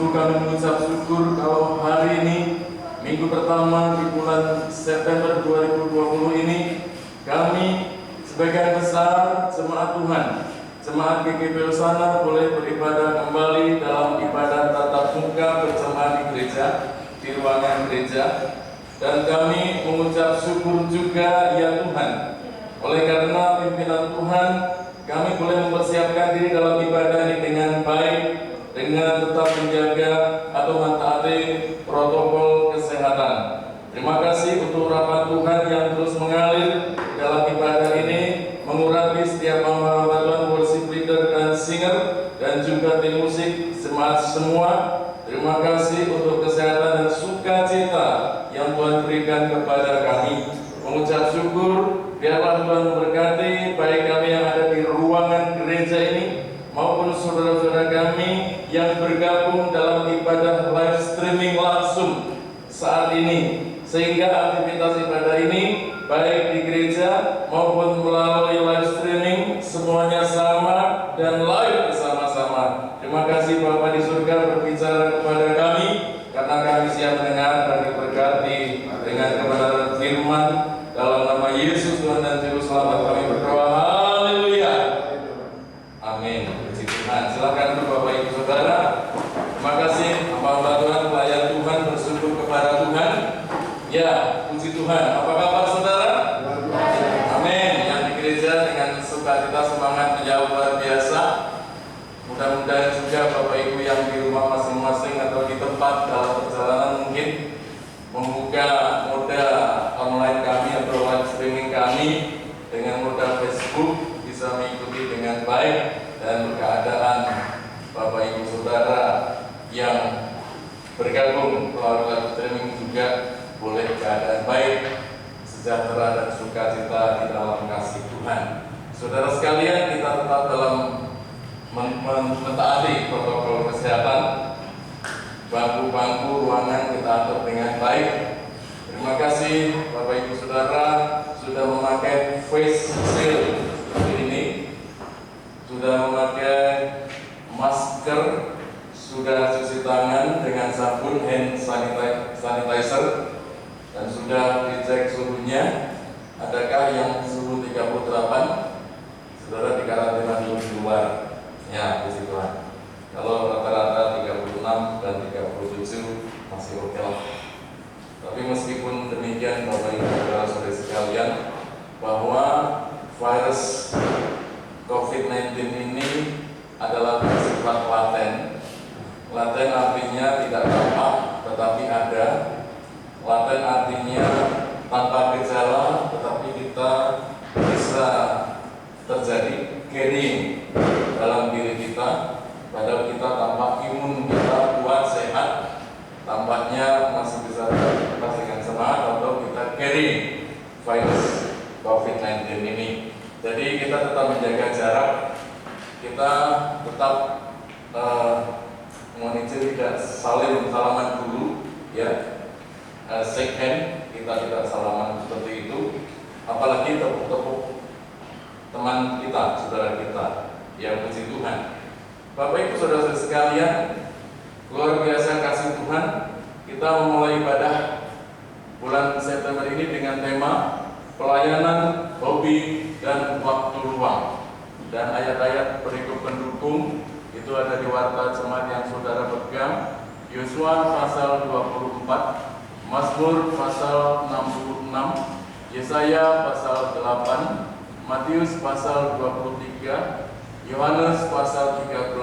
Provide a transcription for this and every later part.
sungguh kami mengucap syukur kalau hari ini, minggu pertama di bulan September 2020 ini, kami sebagian besar jemaat Tuhan, jemaat GKP Hosana boleh beribadah kembali dalam ibadah tatap muka berjamaah di gereja, di ruangan gereja. Dan kami mengucap syukur juga ya Tuhan, oleh karena pimpinan Tuhan, kami boleh mempersiapkan diri dalam ibadah ini dengan baik, dengan tetap menjaga atau mentaati protokol kesehatan. Terima kasih untuk urapan Tuhan yang terus mengalir dalam ibadah ini, mengurapi setiap hamba Tuhan, worship leader dan singer, dan juga tim musik, jemaat semua. Terima kasih untuk kesehatan dan sukacita yang Tuhan berikan kepada kami. Mengucap syukur, biarlah Tuhan memberkati baik kami yang ada di ruangan gereja ini maupun saudara-saudara kami yang bergabung dalam ibadah live streaming langsung saat ini, sehingga aktivitas ibadah ini baik di gereja maupun melalui live streaming semuanya sama dan live bersama-sama. Terima kasih Bapa di surga berbicara kepada kami, karena kami siap mendengar dan diberkati dengan kebenaran firman. Dalam nama Yesus Tuhan dan Juru Selamat kami berdoa. Haleluya. Amin. Puji Tuhan. Silakan untuk Bapak Ibu Saudara. Terima kasih hamba Tuhan, pelayan Tuhan, bersyukur kepada Tuhan. Ya, puji Tuhan. Apa kabar saudara? Amin. Yang di gereja dengan sukacita semangat menjauh luar biasa. Mudah-mudahan juga Bapak Ibu yang di rumah masing-masing atau di tempat dalam perjalanan mungkin membuka moda online kami atau live streaming kami dengan moda Facebook, bisa mengikuti dengan baik, dan keadaan Bapak Ibu Saudara yang bergabung melalui live streaming juga boleh keadaan baik, sejahtera dan sukacita di dalam kasih Tuhan. Saudara sekalian, kita tetap dalam mentaati protokol kesehatan. Bangku-bangku ruangan kita atur dengan baik. Terima kasih Bapak Ibu Saudara sudah memakai face shield seperti ini, sudah memakai masker, sudah cuci tangan dengan sabun hand sanitizer, dan sudah dicek suhunya. Adakah yang suhu 38? Saudara dikarantina dulu di luar. Ya, puji Tuhan. Kalau rata-rata 36 dan 37 masih oke lah. Tapi meskipun demikian Bapak Ibu Saudara-saudari sekalian, bahwa virus COVID-19 ini adalah bersifat laten. Laten artinya tidak tampak tetapi ada. Laten artinya tanpa gejala tetapi kita bisa terjadi carrying dalam diri kita. Padahal kita tampak imun kita kuat, sehat, tampaknya masih bisa beraktivitas dengan semangat, atau kita carry virus COVID-19 ini. Jadi kita tetap menjaga jarak, kita tetap monitor, tidak saling salaman dulu, ya, shake hand, kita tidak salaman seperti itu, apalagi tepuk-tepuk teman kita, saudara kita, ya, puji Tuhan. Bapak Ibu Saudara sekalian, luar biasa kasih Tuhan. Kita memulai ibadah bulan September ini dengan tema pelayanan, hobi, dan waktu luang. Dan ayat-ayat berikut pendukung itu ada di warta jemaat yang saudara pegang. Yosua pasal 24, Mazmur pasal 66, Yesaya pasal 8, Matius pasal 23, Yohanes pasal 13,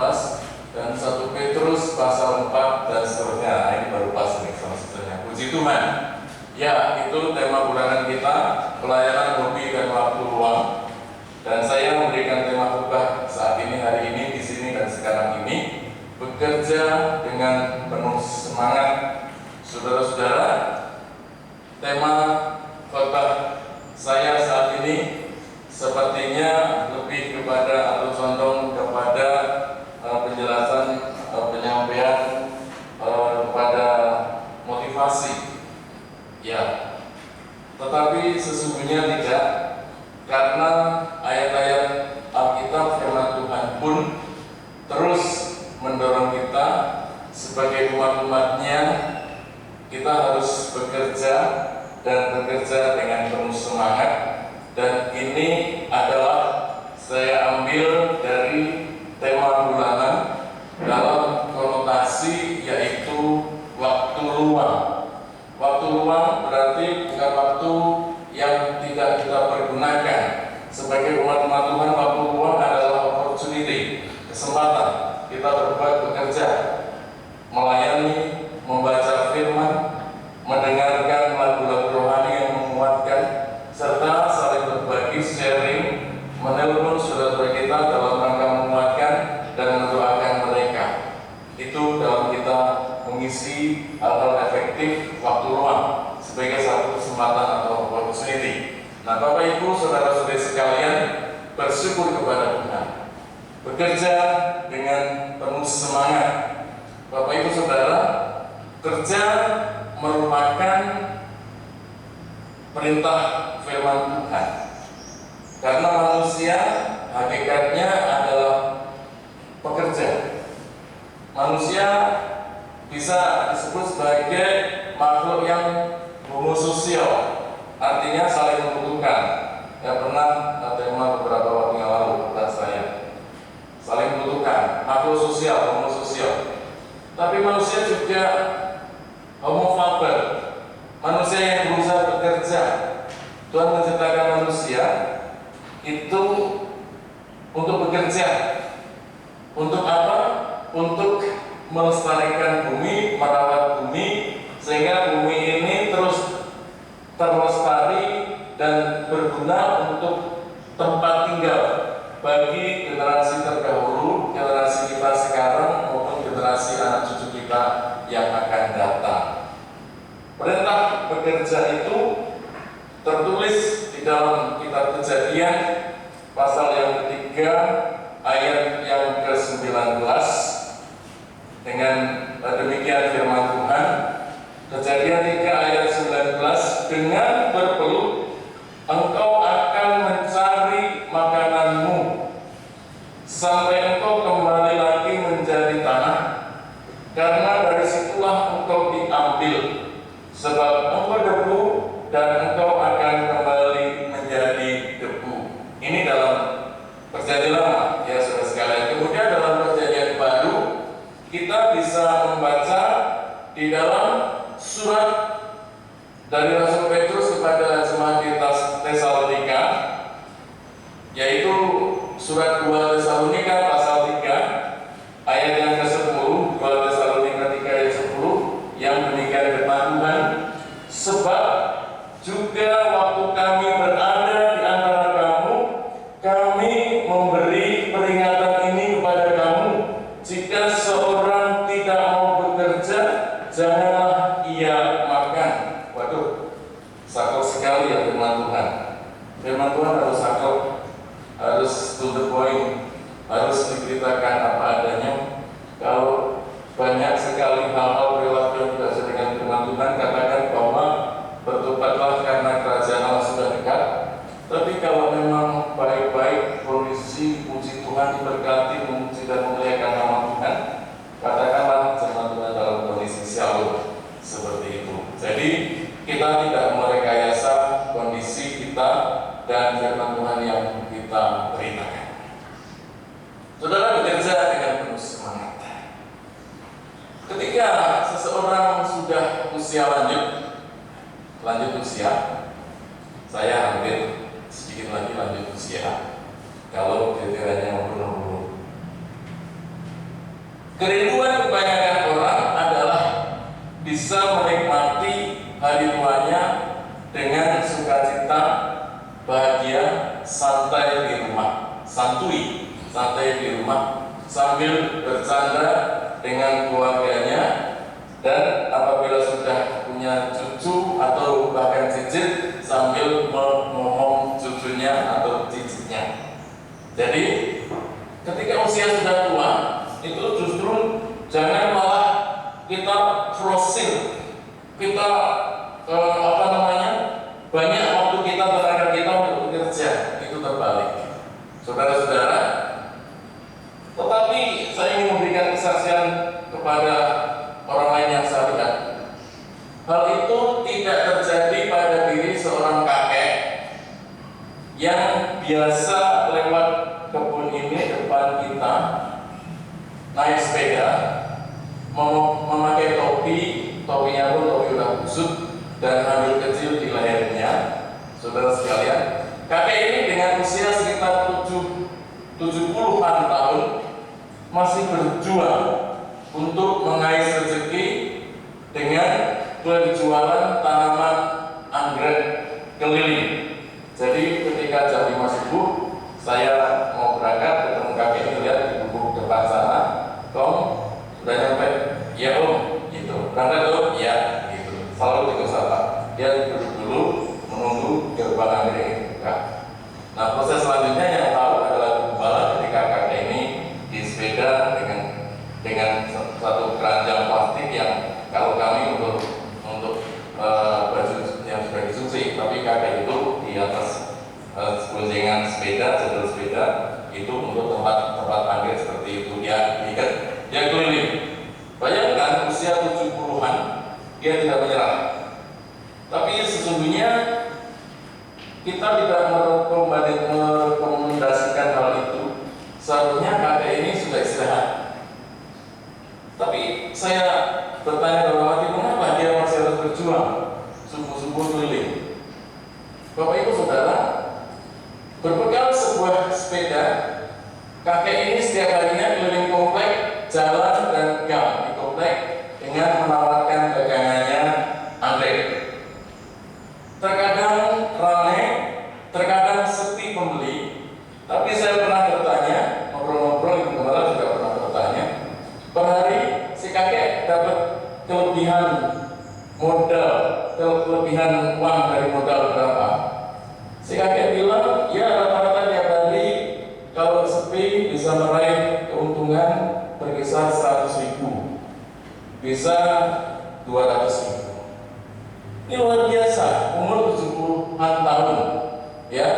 dan 1 Petrus pasal 4, dan seterusnya. Nah, ini baru pas nih sama seterusnya. Puji Tuhan. Ya, itu tema bulanan kita, pelayanan, hobi, dan waktu luang. Dan saya memberikan tema khotbah saat ini, hari ini, di sini dan sekarang ini, bekerja dengan penuh semangat. Saudara-saudara, tema khotbah saya saat ini sepertinya lebih kepada atau condong kepada penjelasan penyampaian kepada motivasi, ya. Tetapi sesungguhnya tidak, karena ayat-ayat Alkitab firman Tuhan pun terus mendorong kita sebagai sebagai umat Tuhan, waktu luang adalah opportunity, kesempatan kita berbuat, bekerja, melayani, membaca firman, mendengarkan lagu-lagu rohani yang menguatkan, serta saling berbagi, sharing, menelpon saudara kita dalam rangka menguatkan dan mendoakan mereka. Itu dalam kita mengisi hal-hal efektif waktu luang sebagai satu kesempatan atau opportunity. Nah, Bapak Ibu, saudara-saudari sekalian, bersyukur kepada Tuhan, bekerja dengan penuh semangat. Bapak Ibu Saudara, kerja merupakan perintah firman Tuhan. Karena manusia hakikatnya adalah pekerja. Manusia bisa disebut sebagai makhluk yang homo sosial, artinya saling membutuhkan. Ya, pernah tema beberapa waktu yang lalu kata saya, saling membutuhkan, makhluk sosial, homo sosial. Tapi manusia juga homo faber, manusia yang berusaha bekerja. Tuhan menciptakan manusia itu untuk bekerja. Untuk apa? Untuk melestarikan bumi, merawat bumi, sehingga bumi ini terus terlestari dan berguna untuk tempat tinggal bagi generasi terdahulu, generasi kita sekarang maupun generasi anak cucu kita yang akan datang. Perintah bekerja itu tertulis di dalam kitab Kejadian pasal yang ketiga ayat yang ke-19. Dengan demikian firman Tuhan, Kejadian 3 ayat 19, dengan berpeluh engkau akan mencari makananmu sampai engkau kembali lagi menjadi tanah, karena dari situlah engkau diambil, sebab engkau debu dan engkau akan kembali menjadi debu. Ini dalam Perjanjian Lama, ya saudara sekalian. Kemudian dalam Perjanjian Baru kita bisa membaca di dalam surat dari Rasul Petrus kepada jemaat di Tesalonika, yaitu surat 2 Tesalonika pasal 3 ayat yang ke-10, 2 Tesalonika 3 ayat 10, yang demikian firman Tuhan, sebab juga waktu kami berada di antara kamu, kami memberi peringatan ini kepada kamu, jika seorang tidak mau bekerja, janganlah ia makan. Waduh, sakral sekali ya firman Tuhan. Firman Tuhan harus sakral, harus to the point, harus diberitakan apa adanya. Kalau banyak sekali hal-hal perilaku yang tidak sesuai dengan firman Tuhan, katakan bahwa bertobatlah karena kerajaan Allah sudah dekat. Tapi kalau memang baik-baik, kondisi puji Tuhan diberkati, memuji dan memuliakan nama Tuhan, katakanlah jemaat Tuhan dalam kondisi shalom seperti itu. Jadi kita tidak merekayasa kondisi kita dan firman Tuhan yang kita beritakan. Saudara bekerja dengan penuh semangat. Ketika seseorang sudah usia lanjut usia, saya hampir sedikit lagi lanjut usia, kalau kriterianya umur 60. Kerinduan kebanyakan orang adalah bisa menikmati hari tuanya dengan sukacita, bahagia, santai di rumah, santai di rumah, sambil bercanda dengan keluarganya, dan apabila sudah punya cucu atau bahkan cicit, sambil ngomong cucunya atau cicitnya. Jadi ketika usia sudah tua, itu justru jangan malah kita crossing, kita banyak waktu kita, tenaga kita untuk bekerja, itu terbalik, saudara-saudara. Tetapi saya ingin memberikan kesaksian kepada orang lain yang saya lihat. Hal itu tidak terjadi pada diri seorang kakek yang biasa lewat kebun ini depan kita, naik sepeda, memakai topinya pun topi udah busuk dan handuk kecil di lehernya. Saudara sekalian, kakek ini dengan usia 70-an tahun masih berjuang untuk mengais rezeki dengan berjualan tanaman anggrek keliling. Jadi ketika jam 5 subuh saya mau berangkat ketemu kakek itu, lihat di gubuk depan sana, "Tom, sudah nyampe?" "Ya Om," gitu. "Berangkat Om?" "Ya," gitu. Selalu tiga sapa. Dia duduk dulu menunggu gerbang anggrek itu buka. Nah, proses selanjutnya yang tahu adalah gembala ketika kakek ini di sepeda dengan satu keranjang plastik yang kalau kami untuk baju yang sudah disuci, tapi kakek itu di atas boncengan sepeda, jalur sepeda itu untuk tempat anggrek seperti itu. Dia keliling. Bayangkan usia 70-an dia tidak menyerah. Tapi sesungguhnya kita tidak merekomendasikan hal itu. Seharusnya kakek ini sudah istirahat. Tapi saya bertanya dalam hati, mengapa dia masih harus berjuang subuh-subuh keliling? Bapak Ibu Saudara, berbekal sebuah sepeda, kakek ini setiap harinya keliling komplek, jalan dan gang di komplek dengan menawarkan dagangannya anggrek. Terkadang ramai, terkadang sepi pembeli. Tapi saya pernah bertanya, ngobrol-ngobrol, Ibu Gembala juga pernah bertanya, per hari si kakek dapat kelebihan modal, kelebihan uang dari modal berapa? Si kakek bilang, ya rata-rata tiap hari kalau sepi bisa meraih keuntungan berkisar 100.000, bisa 200.000. Ini luar biasa, umur 70-an tahun, ya,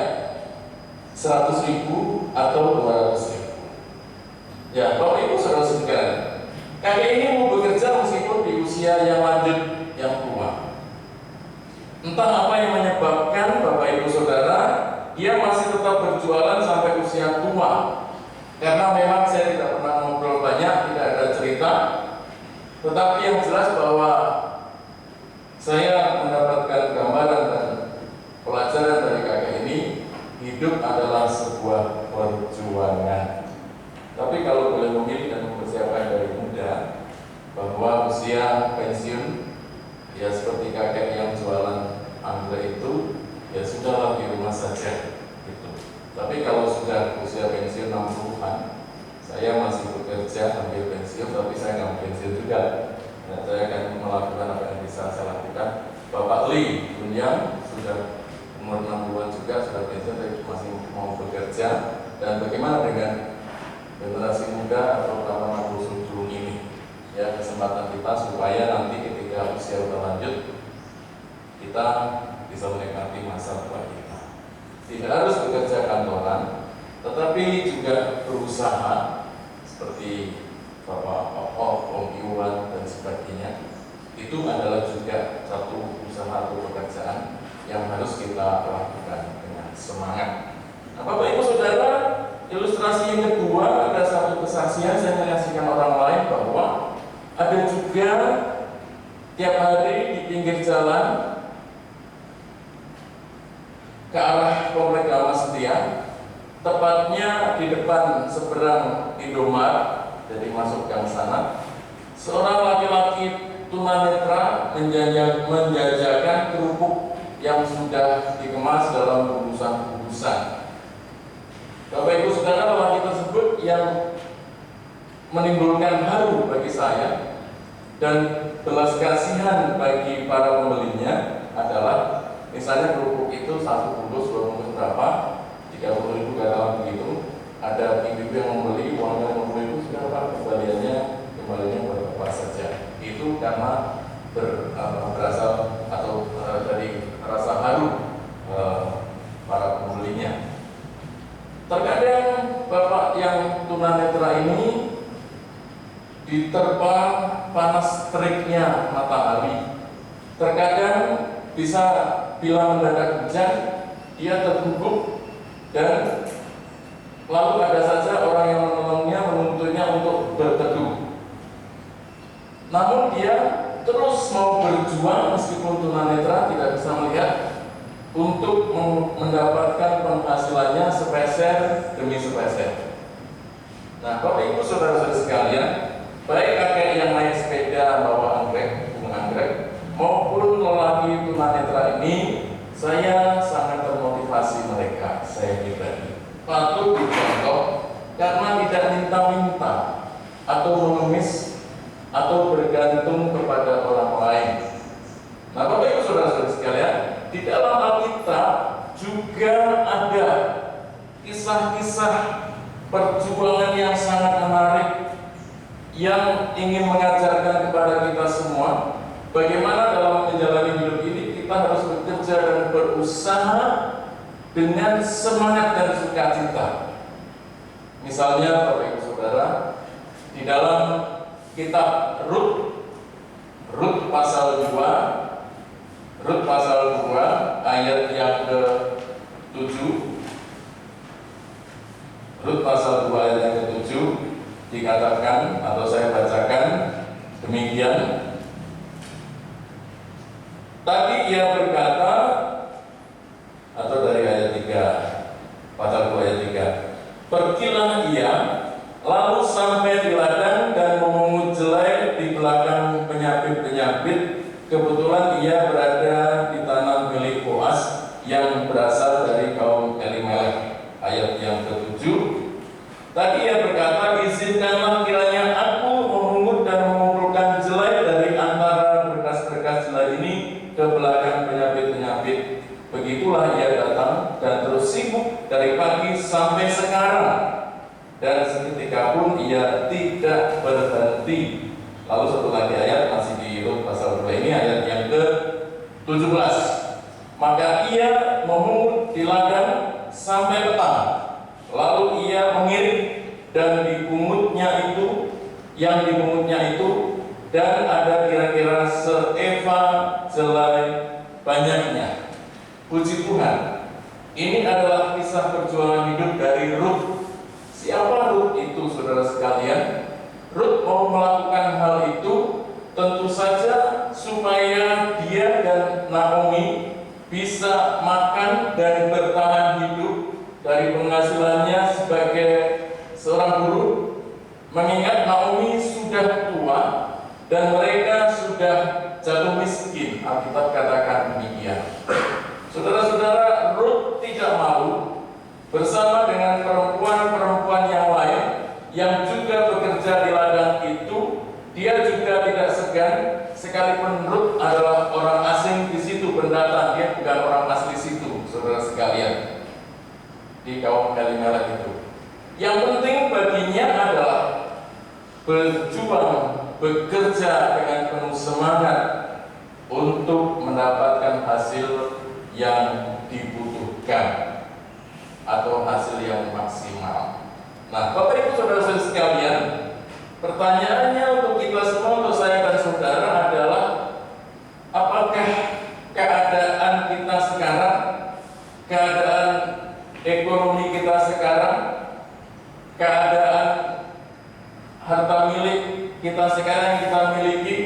100.000 atau 200.000. Ya, Bapak Ibu Saudara sekalian, kakek ini mau bekerja meskipun di usia yang lanjut, yang tua. Entah apa yang menyebabkan Bapak Ibu Saudara, dia masih tetap berjualan sampai usia tua. Karena memang saya tidak pernah ngobrol banyak, tidak ada cerita. Tetapi yang jelas bahwa saya mendapatkan gambaran dan pelajaran dari kakek ini, hidup adalah sebuah perjuangan. Tapi kalau boleh memilih dan mempersiapkan dari muda, bahwa usia pensiun, ya seperti kakek yang jualan anggrek itu, ya sudahlah di rumah saja gitu. Tapi kalau sudah usia pensiun 60-an, saya masih bekerja ambil pensiun, tapi saya nggak mau pensiun juga. Dan saya akan melakukan apa yang bisa saya lakukan. Bapak Lee Bunyang sudah umur 60-an juga, sudah pensiun, tapi masih mau bekerja. Dan bagaimana dengan generasi muda atau terutama sebelum ini? Ya, kesempatan kita supaya nanti ketika usia sudah lanjut, kita bisa menikmati masa tua kita. Tidak harus bekerja kantoran, tetapi juga berusaha seperti Bapak Om Iwan dan sebagainya. Itu adalah juga satu usaha atau pekerjaan yang harus kita lakukan dengan semangat. Nah, Bapak Ibu Saudara, ilustrasi yang kedua, ada satu kesaksian saya menyaksikan orang lain bahwa ada juga tiap hari di pinggir jalan ke arah Komplek Gama Setia, tepatnya di depan seberang Indomaret, jadi masuk gang sana, seorang laki-laki tunanetra menjajakan kerupuk yang sudah dikemas dalam bungkusan-bungkusan. Bapak Ibu Saudara, lelaki tersebut yang menimbulkan haru bagi saya dan belas kasihan bagi para pembelinya adalah, misalnya kerupuk itu 1 bungkus, 2 bungkus berapa, 30.000 katakan begitu. Ada ibu-ibu yang membeli, uangnya 50.000 sudah Pak, kembalinya berapa saja. Itu karena berasal atau dari rasa haru para pembelinya. Terkadang Bapak yang tunanetra ini diterpa panas teriknya matahari. Terkadang bisa bila mendadak hujan, dia terbungkuk dan lalu ada saja orang yang menolongnya, menuntunnya untuk berteduh. Namun dia terus mau berjuang meskipun tunanetra tidak bisa melihat untuk mendapatkan penghasilannya sepeser demi sepeser. patut dicontoh karena tidak minta-minta atau mengemis atau bergantung kepada orang lain. Nah, Bapak Ibu Saudara-saudara sekalian, di dalam Alkitab juga ada kisah-kisah perjuangan yang sangat menarik yang ingin mengajarkan kepada kita semua bagaimana dalam menjalani hidup ini kita harus bekerja dan berusaha dengan semangat dan sukacita. Misalnya Bapak Ibu Saudara, di dalam kitab Rut pasal 2 ayat yang ke-7. Rut pasal 2 ayat yang ke-7 dikatakan, atau saya bacakan demikian. Tadi ia berkata, atau dari ayat 3, pasal 2 ayat 3, pergilah ia lalu sampai di ladang dan memungut jelai di belakang penyapit-penyapit. Kebetulan ia berada di tanah milik Boas yang berasal dari kaum Elimelek. Ayat yang ke-7. Tadi ia berkata, izinkanlah kiranya aku memungut dan mengumpulkan jelai dari antara berkas-berkas jelai ini ke belakang penyapit-penyapit. Begitulah ia datang dan terus sibuk dari pagi sampai sekarang, dan seketika pun ia tidak berhenti. Lalu satu lagi ayat masih di Rut pasal 2 ini, ayat yang ke-17. Maka ia memungut di ladang sampai petang, lalu ia mengirim dan dipungutnya itu, dan ada kira-kira seeva jelai banyaknya. Puji Tuhan, ini adalah kisah perjuangan hidup dari Rut. Siapa Rut itu, saudara sekalian? Rut mau melakukan hal itu tentu saja supaya dia dan Naomi bisa makan dan bertahan hidup dari penghasilannya sebagai seorang buruh, mengingat Naomi sudah tua dan mereka sudah jatuh miskin. Alkitab katakan demikian. Saudara-saudara, Rut tidak malu bersama dengan perempuan-perempuan yang lain yang juga bekerja di ladang itu. Dia juga tidak segan, sekalipun Rut adalah orang asing di situ, pendatang, dia bukan orang asli situ, saudara sekalian, di kaum Elimelek itu. Yang penting baginya adalah berjuang, bekerja dengan penuh semangat untuk mendapatkan hasil yang dibutuhkan atau hasil yang maksimal. Nah, Bapak Ibu Saudara-saudara sekalian, pertanyaannya untuk kita semua, untuk saya dan saudara adalah, apakah keadaan kita sekarang, keadaan ekonomi kita sekarang, keadaan harta milik kita sekarang yang kita miliki,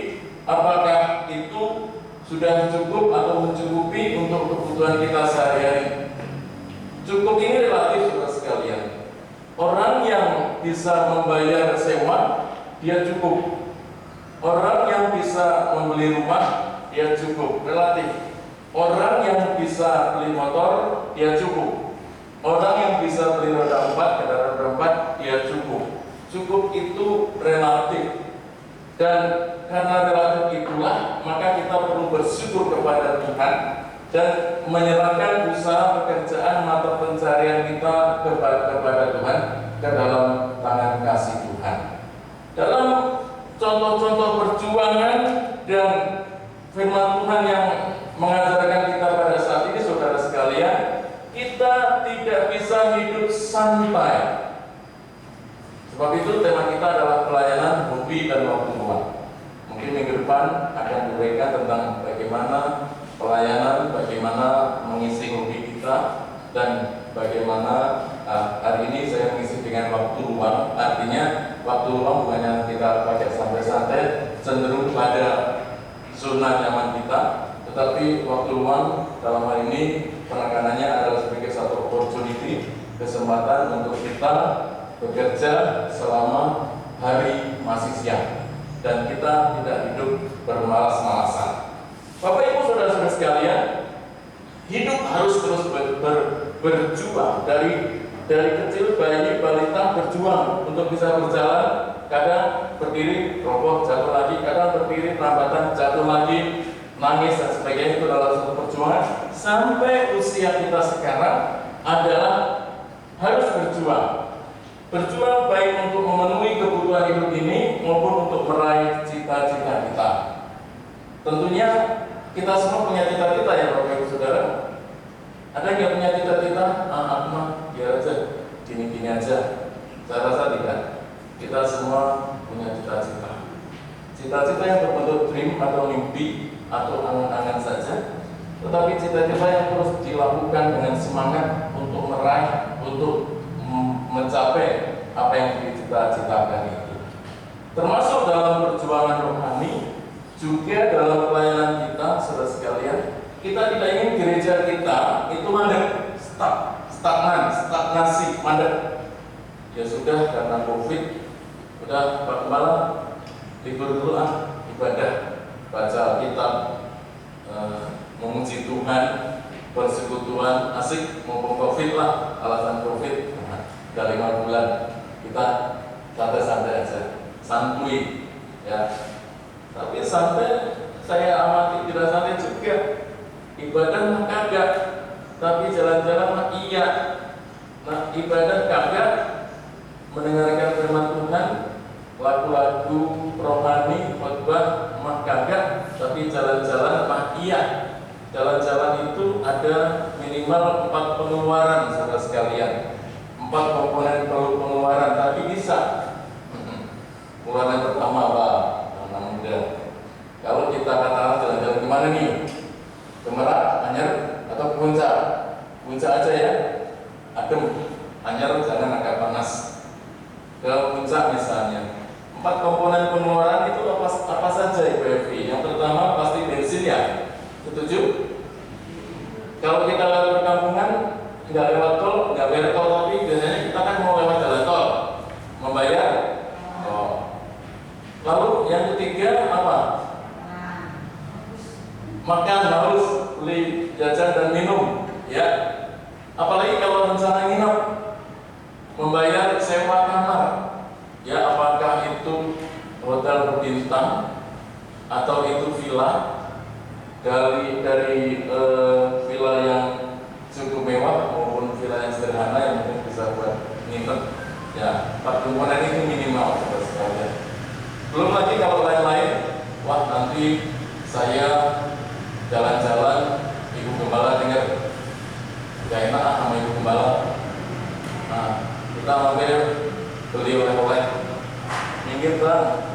apakah itu sudah cukup atau mencukupi untuk kebutuhan kita sehari-hari? Cukup ini relatif, saudara sekalian. Orang yang bisa membayar sewa, dia cukup. Orang yang bisa membeli rumah, dia cukup, relatif. Orang yang bisa beli motor, dia cukup. Orang yang bisa beli roda 4, kendaraan roda 4, dia cukup. Cukup itu relatif. Dan karena relatif itulah, maka kita perlu bersyukur kepada Tuhan dan menyerahkan usaha pekerjaan mata pencarian kita kepada Tuhan ke dalam tangan kasih Tuhan. Dalam contoh-contoh perjuangan dan firman Tuhan yang mengajarkan kita pada saat ini, saudara sekalian, kita tidak bisa hidup santai. Sebab itu tema kita adalah pelayanan, hobi, dan waktu luang. Mungkin minggu depan akan diberikan tentang bagaimana pelayanan, bagaimana mengisi hobi kita, dan bagaimana hari ini saya mengisi dengan waktu luang. Artinya waktu luang bukannya kita pakai santai-santai, cenderung pada zona nyaman kita, tetapi waktu luang dalam hal ini penekanannya adalah sebagai satu opportunity, kesempatan untuk kita bekerja selama hari masih siang dan kita tidak hidup bermalas-malasan. Bapak Ibu Saudara-saudara sekalian, hidup harus terus berjuang dari Dari kecil bayi balita berjuang untuk bisa berjalan, kadang berdiri roboh jatuh lagi, kadang berdiri perambatan jatuh lagi, nangis dan sebagainya. Itu adalah satu perjuangan. Sampai usia kita sekarang adalah harus berjuang. Berjuang baik untuk memenuhi kebutuhan hidup ini maupun untuk meraih cita-cita kita. Tentunya kita semua punya cita-cita ya Bapak Ibu Saudara. Ada yang punya cita-cita? Aku mah biar aja, gini-gini aja. Saya rasa tidak. Kita semua punya cita-cita. Cita-cita yang berbentuk dream atau mimpi atau angan-angan saja, tetapi cita-cita yang terus dilakukan dengan semangat untuk meraih, untuk mencapai apa yang dicita-citakan itu. Termasuk dalam perjuangan rohani, juga dalam pelayanan kita, saudara sekalian. Kita tidak ingin gereja kita itu mandek, stagnan, stagnasi, mandek. Ya sudah, karena COVID, udah Pak Gembala libur dulu ibadah, baca Alkitab, memuji Tuhan, persekutuan, asik, mumpung COVID lah, alasan COVID, udah 5 bulan, kita santai-santai aja, santuy, ya. Tapi santai, saya amati tidak santai juga. Ibadah mah kagak, tapi jalan-jalan mah iya. Nah, ibadah kagak, mendengarkan firman Tuhan, lagu-lagu rohani, khotbah mah kagak, tapi jalan-jalan mah iya. Jalan-jalan itu ada minimal 4 pengeluaran, saudara sekalian. 4 komponen pengeluaran, tapi bisa. Pengeluaran pertama apa? Anak muda. Kalau kita katakan jalan-jalan kemana nih? Ke Merak, Anyer, atau ke Puncak? Puncak aja ya, adem. Anyer jangan agak panas. Ke Puncak misalnya. 4 komponen pengeluaran itu apa saja Ibu Evi? Yang pertama pasti bensin ya. Setuju? Kalau kita lewat perkampungan, nggak lewat tol, nggak bayar tol, tapi biasanya kita kan mau lewat jalan tol, membayar. Oh. Lalu yang ketiga apa? Makan, haus, beli jajan dan minum, ya. Apalagi kalau rencana nginep, membayar sewa kamar, ya. Apakah itu hotel berbintang atau itu villa? Dari villa yang cukup mewah maupun villa yang sederhana yang mungkin bisa buat nginep, ya. 4 komponen ini minimal, saudara sekalian. Belum lagi kalau lain-lain, wah nanti saya jalan-jalan, Ibu Gembala dengar gak enak sama Ibu Gembala. Nah, kita mampir beli oleh-oleh, minggir Bang.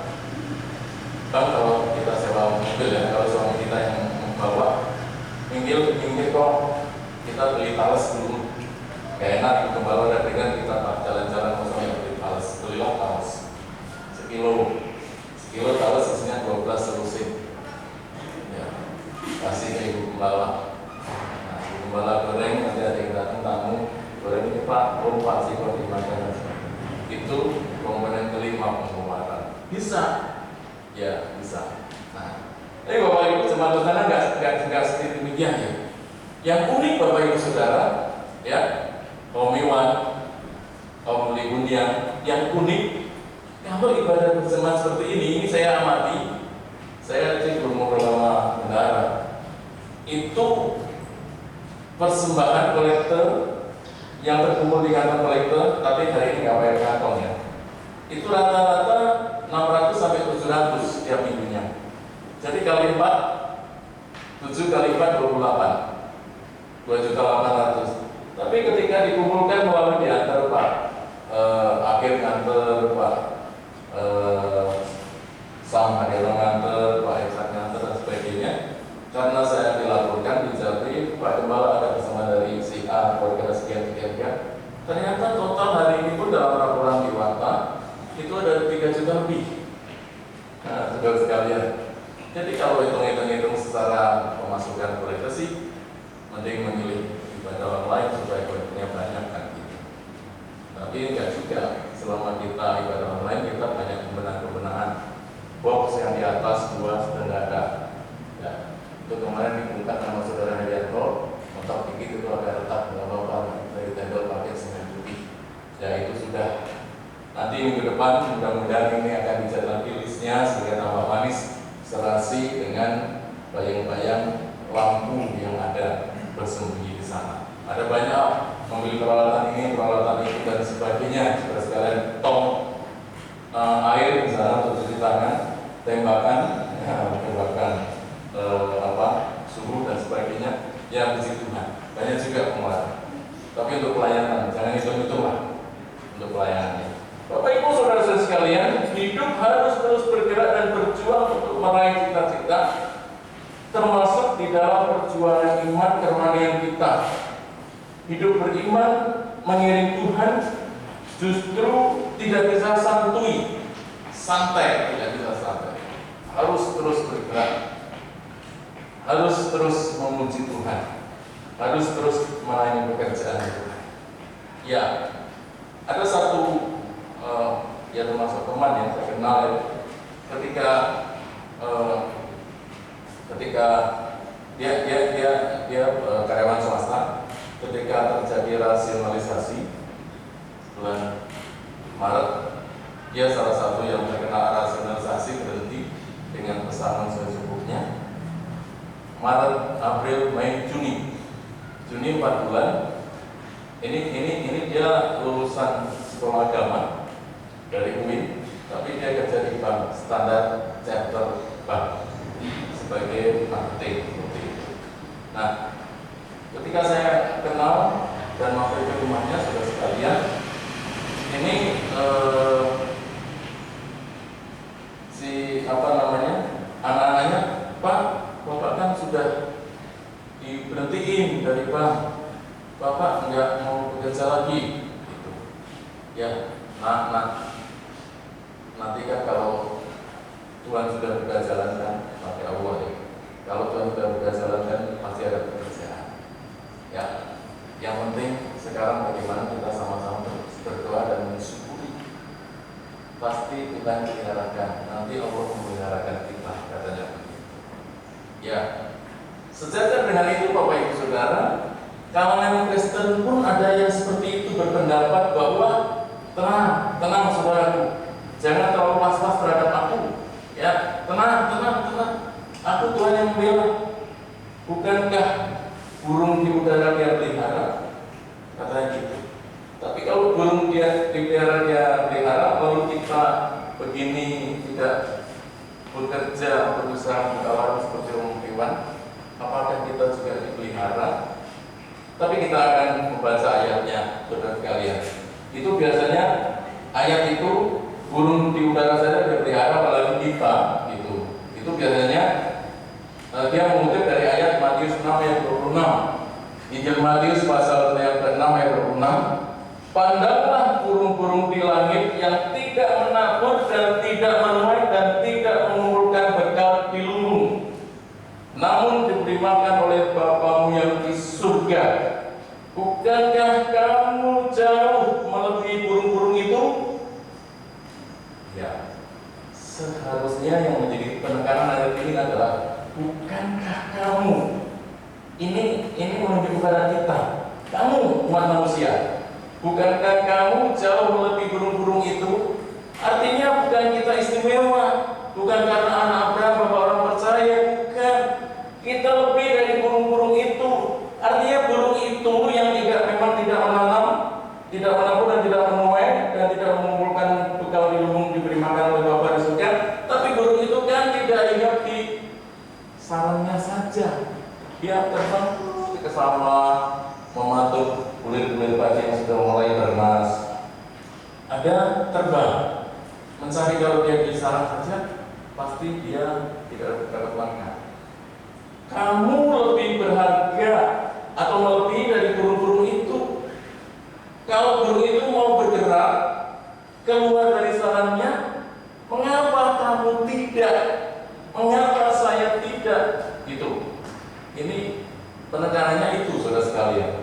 Bang, kalau kita sewa mobil ya, kalau suami kita yang membawa, minggir kok, kita beli talas dulu. Gak enak Ibu Gembala udah dengar kita jalan-jalan mau suami beli talas, belilah talas sekilo talas isinya 12 selusin. Kasih ke Ibu Gembala. Nah, Ibu Gembala goreng, nanti ada yang datang tamu, goreng ini Pak, Pak sih kok dimakan. Itu komponen kelima pengeluaran. Bisa, ya bisa. Nah, tapi Bapak Ibu jemaat sana nggak seperti demikian ya. Yang unik Bapak Ibu Saudara, ya, kaum Iwan, kaum Ligundian, yang unik kalau ibadah berjemaat seperti ini saya amati. Saya sih belum ngobrol sama bendahara. Itu persembahan kolektor yang terkumpul di kantong kolektor, tapi hari ini nggak bayar kantong ya. Itu rata-rata 600 sampai 700 setiap minggunya. Jadi kali 4, 7 kali 4 28, 2.800.000. Tapi ketika dikumpulkan melalui diantar Pak akhir nganter, Pak Sam Hadero nganter, Pak Eksak nganter dan sebagainya. Karena saya dilaporkan di Jatri, Pak Gembala ada bersama dari si A, keluarga sekian. Ternyata total hari ini pun dalam laporan di Warta itu ada 3 juta lebih. Nah, saudara sekalian. Jadi kalau hitung secara pemasukan kolektor sih, mending memilih ibadah online supaya kolektornya banyak kan gitu. Tapi enggak juga. Selama kita ibadah online kita banyak pembenahan. Box yang di atas 2 sudah nggak ada. Ya, itu kemarin dibuka nama saudara Hadianto, kontak dikit itu agak retak, nggak apa-apa, dari tembel pakai semen putih. Ya itu sudah. Nanti minggu depan mudah-mudahan ini akan dicatat lagi listnya sehingga tambah manis, serasi dengan bayang-bayang lampu yang ada bersembunyi di sana. Ada banyak mobil peralatan ini, peralatan itu dan sebagainya. Saudara sekalian, tong air di sana untuk cuci tangan, tembakan, suhu dan sebagainya. Ya puji Tuhan. Banyak juga pengeluaran. Tapi untuk pelayanan jangan hitung-hitung lah untuk pelayanannya. Bapak Ibu Saudara-saudara sekalian, hidup harus terus bergerak dan berjuang untuk meraih cita-cita, termasuk di dalam perjuangan iman kerohanian kita. Hidup beriman mengiring Tuhan justru tidak bisa santai, tidak bisa santai. Harus terus bergerak, harus terus memuji Tuhan, harus terus melayani pekerjaan Tuhan. Ya, ada satu ya termasuk teman yang saya kenal ya, ketika dia karyawan swasta, ketika terjadi rasionalisasi bulan Maret, dia salah satu yang terkena rasionalisasi berhenti dengan pesangon secukupnya. Maret, April, Mei, Juni 4 bulan. Ini dia lulusan sekolah agama dari UIN, tapi dia kerja di bank standar chapter bank sebagai marketing seperti itu. Nah, ketika saya kenal dan mampir ke rumahnya, saudara sekalian, ini anak-anaknya, Pak, Bapak kan sudah diberhentiin dari bank, Bapak nggak mau bekerja lagi, gitu. Ya, nanti kan kalau Tuhan sudah buka jalan kan, pakai Allah ya. Kalau Tuhan sudah buka jalan kan, pasti ada pekerjaan. Ya, yang penting sekarang bagaimana kita sama-sama berdoa dan mensyukuri. Pasti Tuhan meliharakan, nanti Allah memeliharakan kita, katanya begitu. Ya, sejajar dengan itu Bapak Ibu Saudara, kalangan Kristen pun ada yang seperti itu, berpendapat bahwa tenang saudaraku, jangan terlalu was-was terhadap aku. Ya, tenang. Aku Tuhan yang membela. Bukankah burung di udara dia pelihara? Katanya gitu. Tapi kalau burung dia dipelihara dia pelihara, lalu kita begini tidak bekerja, berusaha berkawan seperti orang hewan, apakah kita juga dipelihara? Tapi kita akan membaca ayatnya, saudara sekalian. Itu biasanya ayat itu burung di udara saja dipelihara, apalagi kita gitu. Itu biasanya dia mengutip dari ayat Matius 6 ayat 26. Injil Matius pasal yang ke-6 ayat 26. Pandanglah burung-burung di langit yang tidak menabur dan tidak menuai dan tidak mengumpulkan bekal di lumbung, namun diberi makan oleh Bapamu yang di surga. Bukankah kamu jauh melebihi burung-burung itu? Ya, seharusnya yang menjadi penekanan ayat ini adalah bukankah kamu. Ini menunjuk kepada kita, kamu umat manusia. Bukankah kamu jauh melebihi burung-burung itu? Artinya bukan kita istimewa, bukan karena anak Abraham bapak orang percaya, bukan. Kita lebih dari burung-burung itu. Artinya burung itu yang memang tidak menanam, tidak menabur dan tidak menuai dan tidak mengumpulkan bekal di lumbung diberi makan oleh Bapa di surga. Tapi burung itu kan tidak hidup di sarangnya saja. Dia terbang ke sawah, mematuk bulir-bulir padi yang sudah mulai bernas. Ada terbang, mencari, kalau dia di sarang saja, pasti dia tidak dapat makan. Kamu lebih berharga atau melebihi dari burung-burung itu. Kalau burung itu mau bergerak keluar dari sarangnya, mengapa kamu tidak? Mengapa saya tidak? Gitu. Ini penekanannya itu, saudara sekalian.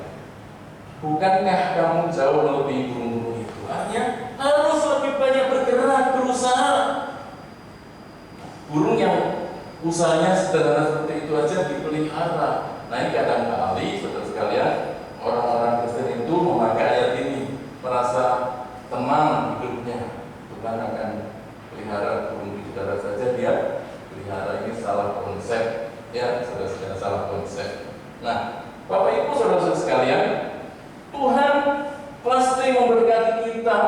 Bukankah kamu jauh melebihi burung-burung itu? Artinya harus lebih banyak bergerak, berusaha. Burung yang usahanya sederhana seperti itu aja dipelihara. Nah, ini kadang-kali, saudara sekalian, orang-orang Kristen itu memakai ayat ini, merasa tenang hidupnya, Tuhan akan pelihara burung di udara saja dia pelihara. Ini salah konsep, ya saudara-saudara, salah konsep. Nah, Bapak Ibu saudara-saudara sekalian, Tuhan pasti memberkati kita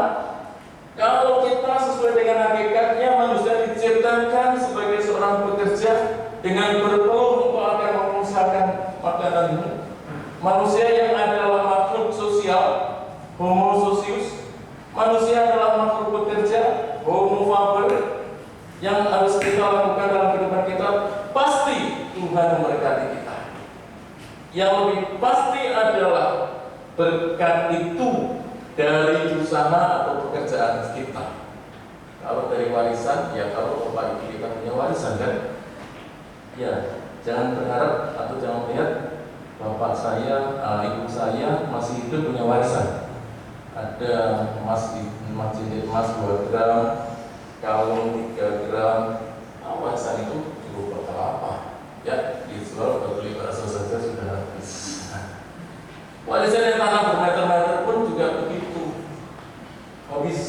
kalau kita sesuai dengan hakikatnya. Manusia diciptakan sebagai seorang pekerja dengan berpeluang untuk akan mengusahakan makananmu. Manusia yang adalah makhluk sosial, homo socius. Manusia adalah makhluk bekerja, homo faber, yang harus kita lakukan dalam kehidupan kita. Pasti Tuhan memberkati kita. Yang lebih pasti adalah berkat itu dari usaha atau pekerjaan kita. Kalau dari warisan, ya kalau Bapak Ibu kita punya warisan kan, ya jangan berharap atau jangan melihat bapak saya, ibu saya masih hidup punya warisan. Ada emas 2 gram, kalung 3 gram. Warisan itu cukup bakal apa? Ya dijual buat beli bakso saja sudah habis. Warisan yang tanah bermeter-meter pun juga begitu, habis.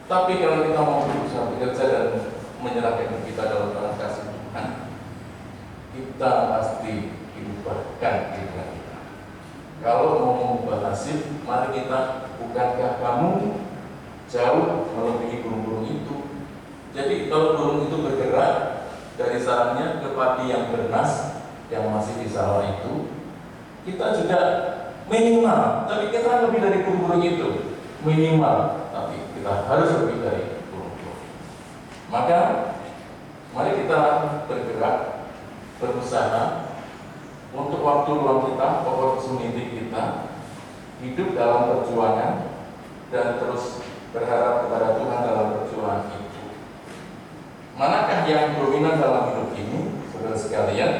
Tapi kalau kita mau berusaha bekerja dan menyerahkan kita dalam tangan kasih Tuhan, kita pasti diubahkan kehidupan kita. Kalau mau mengubah nasib, mari kita, bukankah kamu jauh melebihi burung-burung itu? Jadi kalau burung itu bergerak dari sarangnya ke padi yang bernas, yang masih di sawah itu, kita juga minimal, tapi kita lebih dari burung-burung itu, minimal, tapi kita harus lebih dari burung-burung. Maka mari kita bergerak, berusaha untuk waktu luang kita, opportunity kita, hidup dalam perjuangan dan terus berharap kepada Tuhan dalam perjuangan itu. Manakah yang dominan dalam hidup ini, saudara sekalian,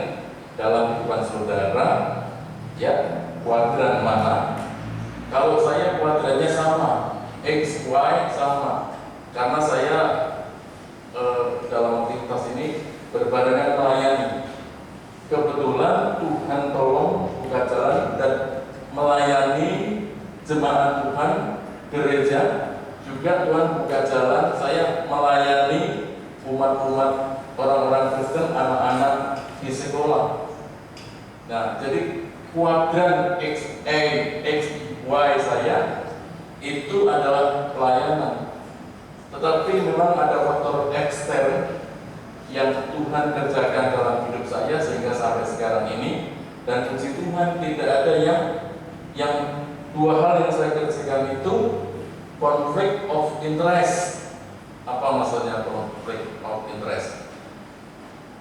dalam kehidupan saudara? Ya, kuadran mana? Kalau saya kuadrannya sama, X, Y sama, karena saya dalam aktivitas ini berbarengan melayani. Kebetulan Tuhan tolong buka jalan dan melayani jemaat Tuhan, gereja. Juga Tuhan buka jalan saya melayani umat-umat orang-orang Kristen, anak-anak di sekolah. Nah, jadi kuadran X, Y saya itu adalah pelayanan. Tetapi memang ada faktor ekstern yang Tuhan kerjakan dalam hidup saya sehingga sampai sekarang ini, dan puji Tuhan tidak ada yang dua hal yang saya kerjakan itu konflik of interest. Apa maksudnya konflik of interest?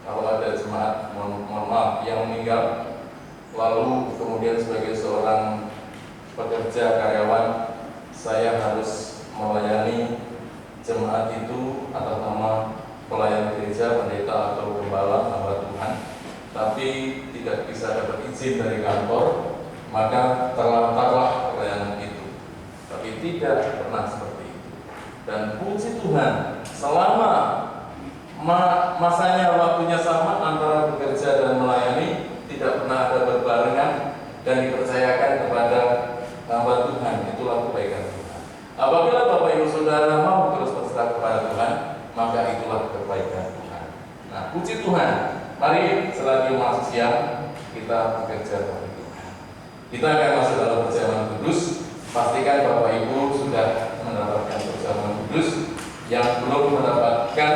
Kalau ada jemaat, mohon maaf, yang meninggal, lalu kemudian sebagai seorang pekerja karyawan, saya harus melayani jemaat itu atas nama pelayan gereja, pendeta atau gembala, hamba Tuhan, tapi tidak bisa dapat izin dari kantor, maka terlantarlah pelayanan itu. Tapi tidak pernah seperti itu. Dan puji Tuhan, selama masanya, waktunya sama antara bekerja dan melayani, tidak pernah ada berbarengan dan dipercayakan kepada hamba Tuhan. Itulah kebaikan Tuhan. Apabila Bapak Ibu Saudara mau terus berserah kepada Tuhan, maka itulah kebaikan Tuhan. Nah, puji Tuhan. Mari selagi masih siang kita bekerja bagi Tuhan. Kita akan masuk dalam perjamuan kudus. Pastikan Bapak Ibu sudah mendapatkan perjamuan kudus. Yang belum mendapatkan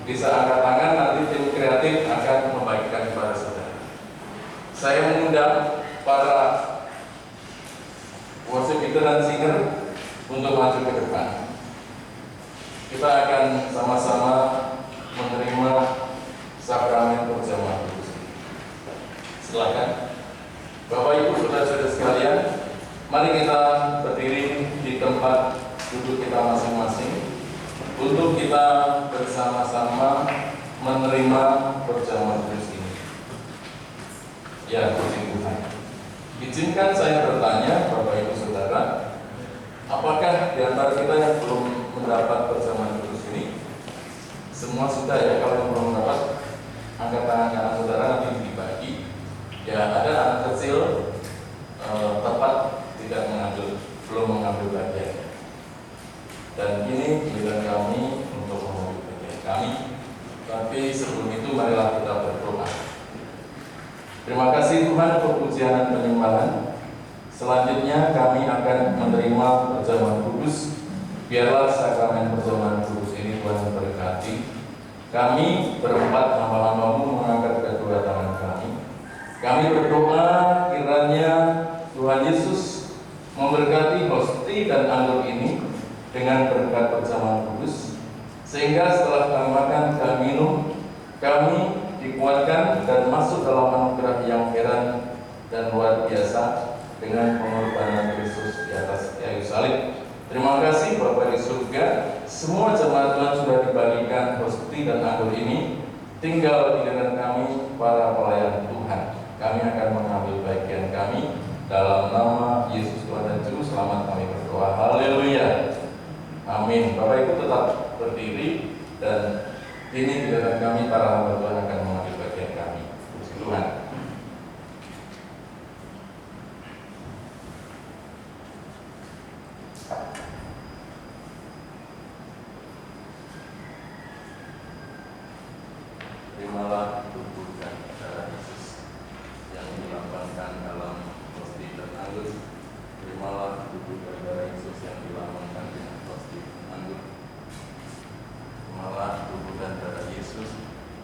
bisa angkat tangan, nanti tim kreatif akan membagikan kepada saudara. Saya mengundang para worship leader dan singer untuk maju ke depan. Kita akan sama-sama menerima sakramen perjamuan kudus. Silakan, Bapak Ibu saudara-saudara sekalian, mari kita berdiri di tempat duduk kita masing-masing untuk kita bersama-sama menerima perjamuan kudus ini. Ya, puji Tuhan. Izinkan saya bertanya, Bapak Ibu Saudara, apakah di antara kita yang belum mendapat perjamuan kudus ini? Semua sudah ya. Kalau yang belum mendapat, angkat tangan kanan saudara, nanti dibagi. Ya, ada anak kecil tepat tidak belum mengambil bagian. Dan ini giliran kami untuk mengambil bagian kami. Tapi sebelum itu marilah kita berdoa. Terima kasih Tuhan untuk pujian dan penyembahan. Selanjutnya kami akan menerima perjamuan kudus. Biarlah sakramen perjamuan kudus ini Tuhan berkati. Kami berempat hamba-hamba-Mu mengangkat kedua tangan kami. Kami berdoa kiranya Tuhan Yesus memberkati hosti dan anggur ini dengan berkat perjamuan kudus, sehingga setelah kami makan dan minum, kami dikuatkan dan masuk dalam anugerah yang heran dan luar biasa dengan pengorbanan Kristus di atas kayu salib. Terima kasih Bapa di surga, semua jemaat Tuhan sudah dibagikan hosti dan anggur ini, tinggal di dengan kami para pelayan Tuhan. Kami akan mengambil bagian kami dalam nama Yesus Tuhan dan Juru Selamat kami berdoa. Haleluya. Amin. Bapak Ibu tetap berdiri dan ini di dalam kami para hamba Tuhan akan mengambil bagian kami. Puji Tuhan. Terimalah tubuh dan darah Yesus yang dilambangkan dalam hosti dan anggur. Terimalah tubuh dan darah Yesus yang dilambangkan dengan hosti dan anggur. Terimalah tubuh dan darah Yesus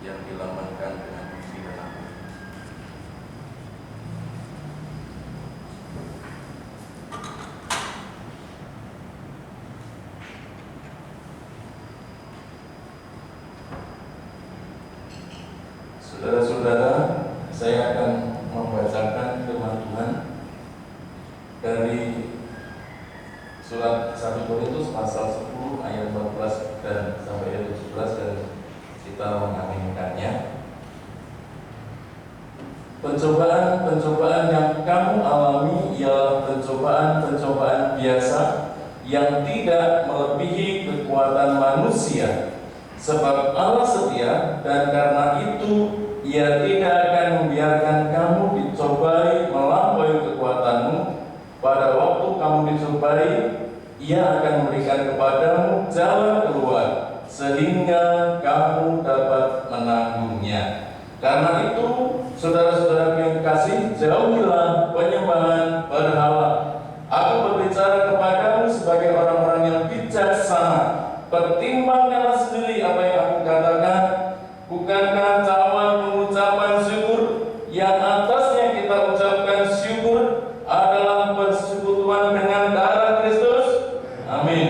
yang dilambangkan dengan hosti dan anggur. Saudara-saudara, saya akan membacakan firman Tuhan dari surat 1 Korintus pasal 10 ayat 14 dan sampai ayat 17 dan kita mengaminkannya. Pencobaan-pencobaan yang kamu alami ialah pencobaan-pencobaan biasa yang tidak melebihi kekuatan manusia. Sebab Allah setia dan karena itu Ia tidak akan membiarkan kamu dicobai melampaui kekuatanmu. Pada waktu kamu dicobai, Ia akan memberikan kepadamu jalan keluar sehingga kamu dapat menanggungnya. Karena itu, saudara-saudara yang kasih, jauhilah penyembahan berhala. Aku berbicara kepadamu sebagai orang-orang yang bijaksana. Pertimbangkanlah sendiri apa yang aku katakan. Bukankah cawan pengucapan syukur yang atasnya kita ucapkan syukur adalah persekutuan dengan darah Kristus? Amin.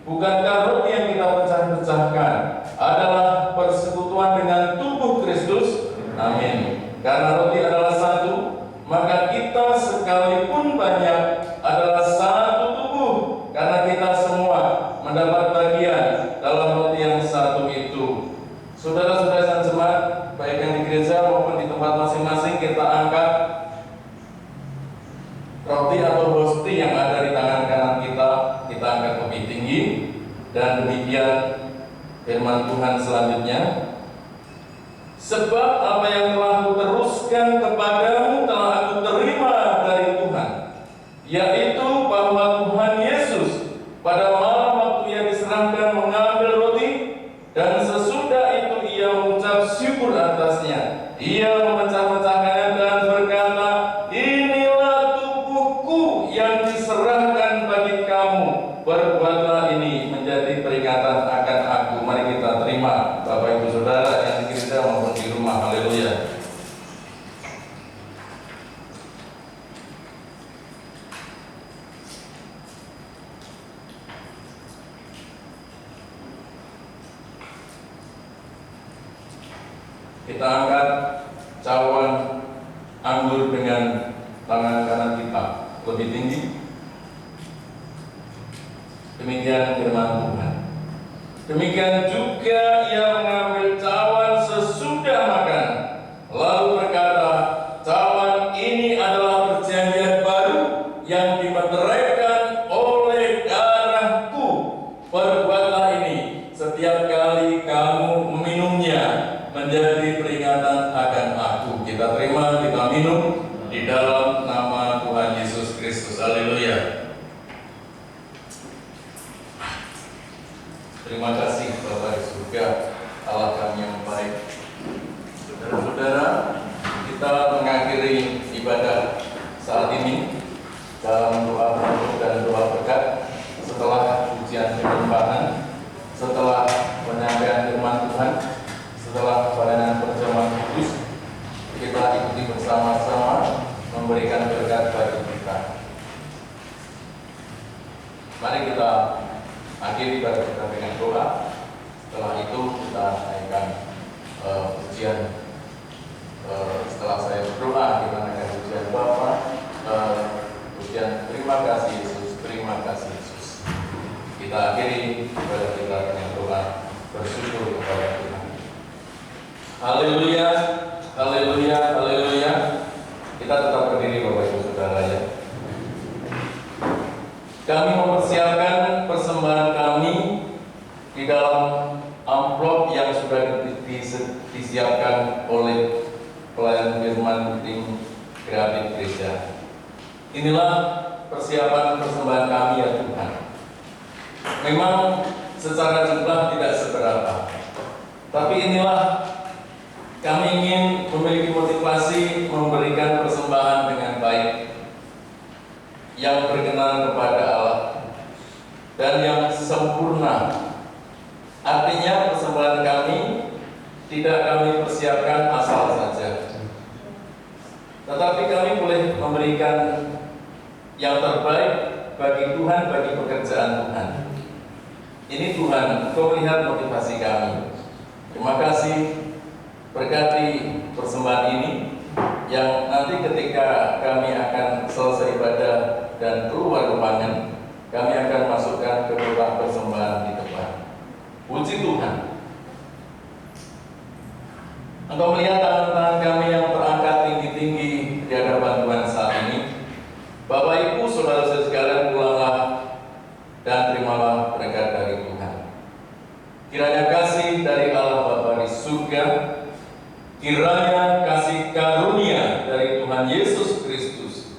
Bukankah roti yang kita pecah-pecahkan adalah persekutuan dengan tubuh Kristus? Amin. Karena roti adalah satu, maka kita sekalipun banyak adalah satu tubuh, karena kita semua mendapat bagian dalam roti yang satu itu. Saudara-saudara dan jemaat, baik yang di gereja maupun di tempat masing-masing, kita angkat roti atau hosti yang ada di tangan kanan kita angkat lebih tinggi, dan demikian firman Tuhan selanjutnya. Sebab apa yang telah kuteruskan kepadamu telah aku terima dari Tuhan, yaitu bahwa Tuhan Yesus pada malam waktu Ia diserahkan mengambil roti, dan sesudah itu Ia mengucap syukur atasnya. Ia memecah-mecahkannya dan berkata, inilah tubuhku yang diserahkan bagi kamu. Perbuatlah ini menjadi peringatan akan aku. Mari kita terima, Bapak Ibu Saudara yang di gereja maupun di rumah. Haleluya. Kita angkat cawan anggur dengan tangan kanan kita lebih tinggi. Demikian firman Tuhan. Demikian juga Ia mengambil cawan sesudah makan, lalu berkata, cawan ini adalah perjanjian baru yang dimeteraikan oleh darahku. Perbuatlah ini setiap kali kamu meminumnya menjadi peringatan akan aku. Kita terima, kita minum di dalam nama Tuhan Yesus. Haleluya. Terima kasih Bapa di surga, Allah kami yang baik. Saudara-saudara, kita mengakhiri ibadah saat ini dalam doa penutup dan doa berkat setelah pujian penyembahan, setelah penyampaian firman Tuhan, setelah pelayanan perjamuan kudus. Kita ikuti bersama-sama memberikan berkat bagi kita. Mari kita akhiri ibadah kita dengan doa. Setelah itu kita naikkan pujian. Setelah saya berdoa, kita naikkan pujian Bapa. Pujian terima kasih Yesus, terima kasih Yesus. Kita akhiri ibadah kita dengan doa bersyukur kepada Tuhan. Haleluya, haleluya, haleluya. Kita tetap berdiri Bapak Ibu Saudara ya. Kami mempersiapkan persembahan kami di dalam amplop yang sudah disiapkan oleh pelayan firman tim kreatif gereja. Inilah persiapan persembahan kami ya Tuhan. Memang secara jumlah tidak seberapa, tapi inilah kami ingin memiliki motivasi memberikan persembahan dengan baik, yang berkenan kepada Allah dan yang sempurna. Artinya persembahan kami tidak kami persiapkan asal saja, tetapi kami boleh memberikan yang terbaik bagi Tuhan, bagi pekerjaan Tuhan. Ini Tuhan, Engkau melihat motivasi kami. Terima kasih, berkati persembahan ini yang nanti ketika kami akan selesai ibadah dan keluar ruangan, kami akan masukkan ke kotak persembahan di depan. Puji Tuhan. Engkau melihat tangan-tangan kami yang terangkat tinggi-tinggi di hadapan Tuhan saat ini. Bapak Ibu Saudara-saudara sekalian, pulanglah dan terimalah berkat dari Tuhan. Kiranya kasih dari Allah Bapa di surga, kiranya kasih karunia dari Tuhan Yesus Kristus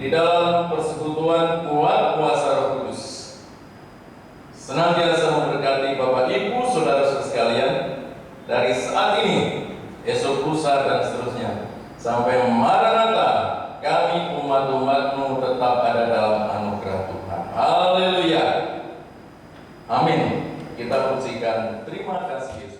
di dalam persekutuan kuat kuasa Roh Kudus senantiasa memberkati Bapak Ibu Saudara-saudara sekalian dari saat ini, esok lusa dan seterusnya sampai Maranatha, kami umat-umat-Mu tetap ada dalam anugerah Tuhan. Haleluya. Amin. Kita pujikan terima kasih Yesus.